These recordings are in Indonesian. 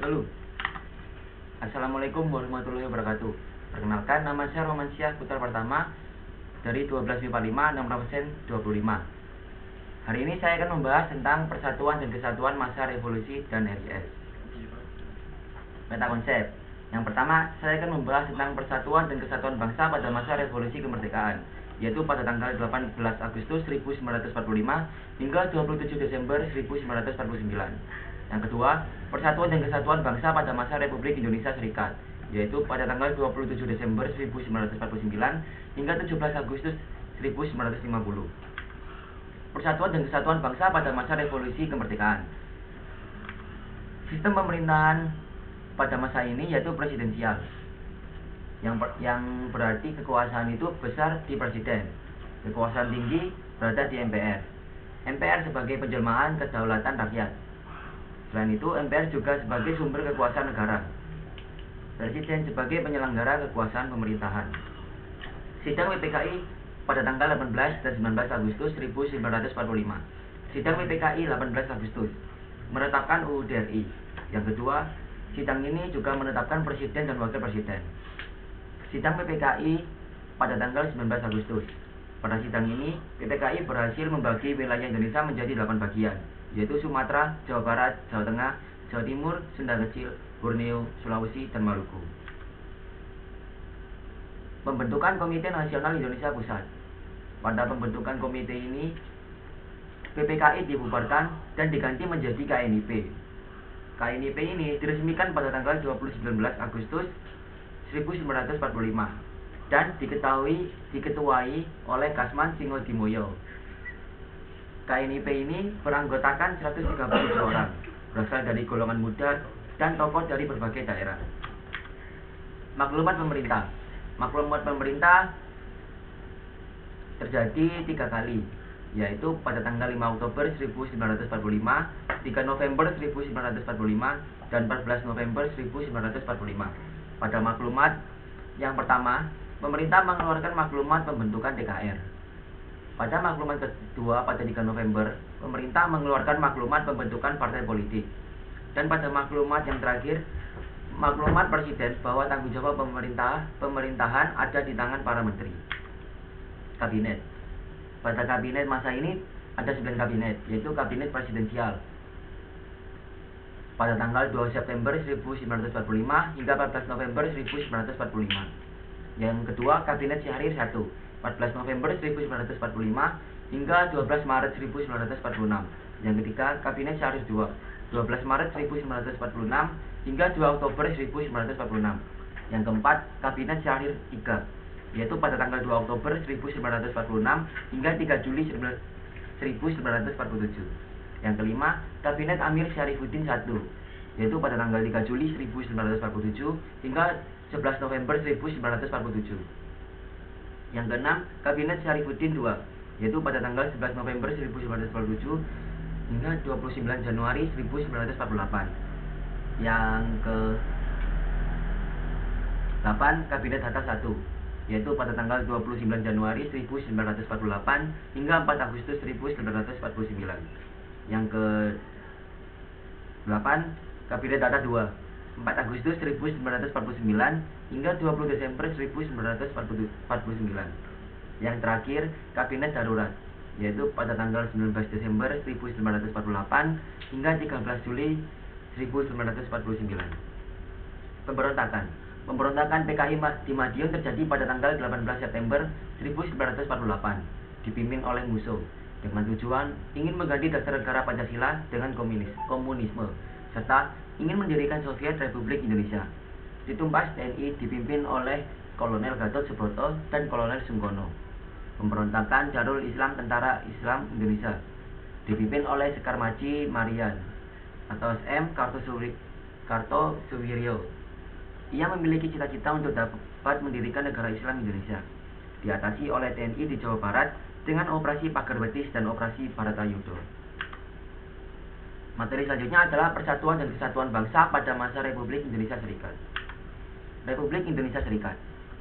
dulu. Assalamualaikum warahmatullahi wabarakatuh. Perkenalkan, nama saya Romansyah Putra Pertama dari 12 MIPA 5 6% 25. Hari ini saya akan membahas tentang persatuan dan kesatuan masa revolusi dan RIS. Meta konsep. Yang pertama, saya akan membahas tentang persatuan dan kesatuan bangsa pada masa revolusi kemerdekaan, yaitu pada tanggal 18 Agustus 1945 hingga 27 Desember 1949. Yang kedua, persatuan dan kesatuan bangsa pada masa Republik Indonesia Serikat, yaitu pada tanggal 27 Desember 1949 hingga 17 Agustus 1950. Persatuan dan kesatuan bangsa pada masa revolusi kemerdekaan. Sistem pemerintahan pada masa ini yaitu presidensial, yang berarti kekuasaan itu besar di presiden, kekuasaan tinggi berada di MPR. MPR sebagai penjelmaan kedaulatan rakyat. Selain itu, MPR juga sebagai sumber kekuasaan negara. Presiden sebagai penyelenggara kekuasaan pemerintahan. Sidang WPKI pada tanggal 18 dan 19 Agustus 1945. Sidang WPKI 18 Agustus menetapkan UUD RI. Yang kedua, sidang ini juga menetapkan presiden dan wakil presiden. Sidang PPKI pada tanggal 19 Agustus. Pada sidang ini, PPKI berhasil membagi wilayah Indonesia menjadi 8 bagian, yaitu Sumatera, Jawa Barat, Jawa Tengah, Jawa Timur, Sunda Kecil, Borneo, Sulawesi, dan Maluku. Pembentukan Komite Nasional Indonesia Pusat. Pada pembentukan komite ini, PPKI dibubarkan dan diganti menjadi KNIP. KNIP ini diresmikan pada tanggal 19 Agustus 1945 dan diketuai oleh Kasman Singodimoyo. KNIP ini beranggotakan 137 orang, berasal dari golongan muda dan tokoh dari berbagai daerah. Maklumat pemerintah. Maklumat pemerintah terjadi 3 kali, yaitu pada tanggal 5 Oktober 1945, 3 November 1945, dan 14 November 1945. Pada maklumat yang pertama, pemerintah mengeluarkan maklumat pembentukan DKR. Pada maklumat kedua pada 3 November, pemerintah mengeluarkan maklumat pembentukan partai politik. Dan pada maklumat yang terakhir, maklumat presiden bahwa tanggung jawab pemerintahan ada di tangan para menteri. Kabinet. Pada kabinet masa ini ada 9 kabinet, yaitu kabinet presidensial. Pada tanggal 2 September 1945 hingga 14 November 1945. Yang kedua, kabinet Syahrir 1, 14 November 1945 hingga 12 Maret 1946. Yang ketiga, kabinet Syahrir 2, 12 Maret 1946 hingga 2 Oktober 1946. Yang keempat, kabinet Syahrir 3, yaitu pada tanggal 2 Oktober 1946 hingga 3 Juli 1947. Yang kelima, kabinet Amir Syarifuddin 1, yaitu pada tanggal 3 Juli 1947 hingga 11 November 1947. Yang keenam, kabinet Syarifuddin 2, yaitu pada tanggal 11 November 1947 hingga 29 Januari 1948. Yang ke-8, kabinet Hatta 1, yaitu pada tanggal 29 Januari 1948 hingga 4 Agustus 1949. Yang ke-8, kabinet Hatta 2, 4 Agustus 1949 hingga 20 Desember 1949. Yang terakhir, kabinet darurat, yaitu pada tanggal 19 Desember 1948 hingga 13 Juli 1949. Pemberontakan PKI di Madiun terjadi pada tanggal 18 September 1948, dipimpin oleh Musso, dengan tujuan ingin mengganti dasar negara Pancasila dengan komunisme, serta ingin mendirikan Soviet Republik Indonesia. Ditumpas TNI dipimpin oleh Kolonel Gatot Subroto dan Kolonel Sungkono. Pemberontakan Darul Islam Tentara Islam Indonesia, dipimpin oleh Sekar Maji Marian atau SM Kartosuwiryo. Ia memiliki cita-cita untuk dapat mendirikan negara Islam Indonesia. Diatasi oleh TNI di Jawa Barat dengan operasi Pagar Betis dan operasi Baratayuda. Materi selanjutnya adalah persatuan dan kesatuan bangsa pada masa Republik Indonesia Serikat. Republik Indonesia Serikat.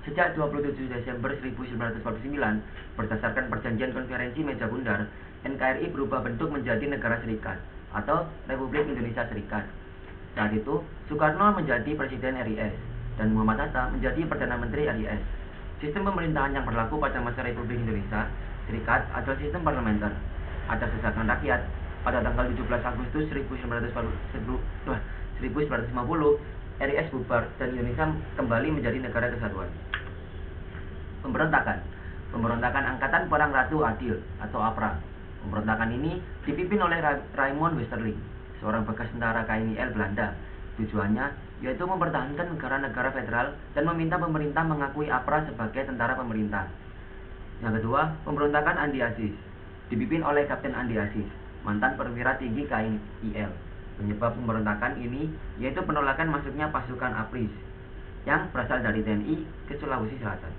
Sejak 27 Desember 1949, berdasarkan perjanjian konferensi Meja Bundar, NKRI berubah bentuk menjadi negara serikat atau Republik Indonesia Serikat. Saat itu, Soekarno menjadi Presiden RIS dan Muhammad Hatta menjadi Perdana Menteri RIS. Sistem pemerintahan yang berlaku pada masa Republik Indonesia Serikat adalah sistem parlementer. Atas desakan rakyat, pada tanggal 17 Agustus 1950, RIS bubar dan Indonesia kembali menjadi negara kesatuan. Pemberontakan Angkatan Perang Ratu Adil atau APRA. Pemberontakan ini dipimpin oleh Raymond Westerling, seorang bekas tentara KNIL Belanda. Tujuannya yaitu mempertahankan negara-negara federal dan meminta pemerintah mengakui APRA sebagai tentara pemerintah. Yang kedua, pemberontakan Andi Aziz, dipimpin oleh Kapten Andi Aziz, mantan perwira tinggi KNIL. Penyebab pemberontakan ini yaitu penolakan masuknya pasukan APRIS yang berasal dari TNI ke Sulawesi Selatan.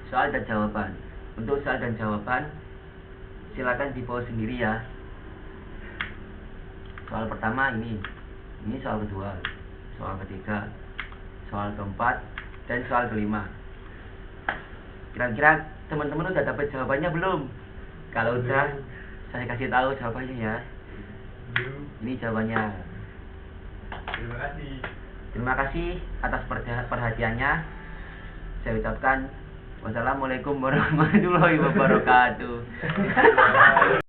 Soal dan jawaban. Untuk soal dan jawaban, silakan dibawa sendiri ya. Soal pertama ini soal kedua, soal ketiga, soal keempat, dan soal kelima. Kira-kira teman-teman udah dapat jawabannya belum? Kalau udah, saya kasih tahu jawabannya ya. Ini jawabannya. Terima kasih atas perhatiannya. Saya ucapkan wassalamualaikum warahmatullahi wabarakatuh.